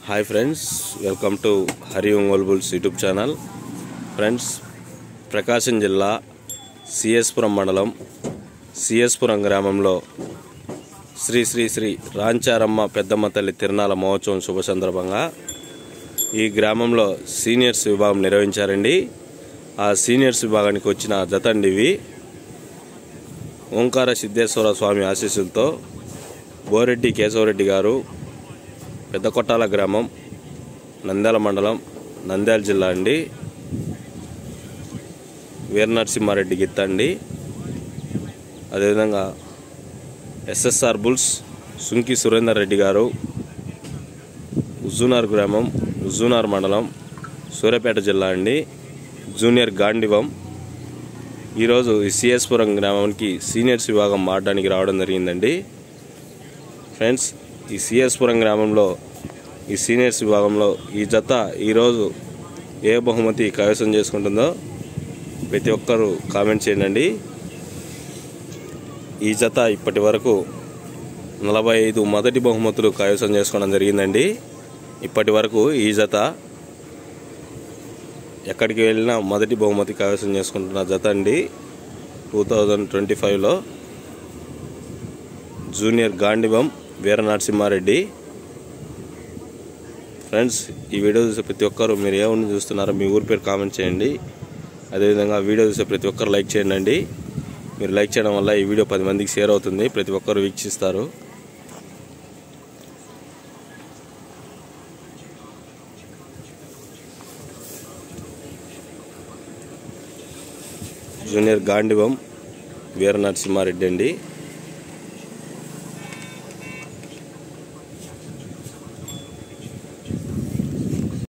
Hi friends, welcome to Hari Ongole bulls YouTube channel. Friends, Prakasam జిల్లా సిఎస్పురం మండలం సిఎస్పురం గ్రామంలో శ్రీ శ్రీ శ్రీ రాంచారమ్మ పెద్దమ్మ తల్లి తిరునాళ్ళ మహోత్సవం శుభ సందర్భంగా ఈ గ్రామంలో సీనియర్స్ విభాగం నిర్వహించారండి. ఆ సీనియర్స్ విభాగానికి వచ్చిన జతండి ఇవి. ఓంకార సిద్ధేశ్వర స్వామి ఆశీస్సులతో బోరెడ్డి కేశవరెడ్డి గారు, పెద్ద కొట్టాల గ్రామం, నంద్యాల మండలం, నంద్యాల జిల్లా అండి. వీరనరసింహారెడ్డి గిత్త అండి. అదేవిధంగా ఎస్ఎస్ఆర్ బుల్స్ సుంకి సురేందర్ రెడ్డి గారు, ఉజ్జూనార్ గ్రామం, ఉజ్జూనార్ మండలం, సూర్యాపేట జిల్లా అండి. జూనియర్ గాండివం ఈరోజు ఈ సిఎస్పురం గ్రామానికి సీనియర్స్ విభాగం ఆడడానికి రావడం జరిగిందండి. ఫ్రెండ్స్, ఈ సిఎస్పురం గ్రామంలో ఈ సీనియర్స్ విభాగంలో ఈ జత ఈరోజు ఏ బహుమతి కైవసం చేసుకుంటుందో ప్రతి ఒక్కరూ కామెంట్ చేయండి. ఈ జత ఇప్పటి వరకు 45 మొదటి బహుమతులు కైవసం చేసుకోవడం జరిగిందండి. ఇప్పటి వరకు ఈ జత ఎక్కడికి వెళ్ళినా మొదటి బహుమతి కైవసం చేసుకుంటున్న జత అండి. 2025లో జూనియర్ గాండివం వీరనరసింహారెడ్డి. ఫ్రెండ్స్, ఈ వీడియో చూసే ప్రతి ఒక్కరు మీరు ఏ ఊరిని చూస్తున్నారో మీ ఊరి పేరు కామెంట్ చేయండి. అదేవిధంగా వీడియో చూసే ప్రతి ఒక్కరు లైక్ చేయండి. మీరు లైక్ చేయడం వల్ల ఈ వీడియో 10 మందికి షేర్ అవుతుంది, ప్రతి ఒక్కరు వీక్షిస్తారు. జూనియర్ గాండివం వీరనరసింహారెడ్డి అండి.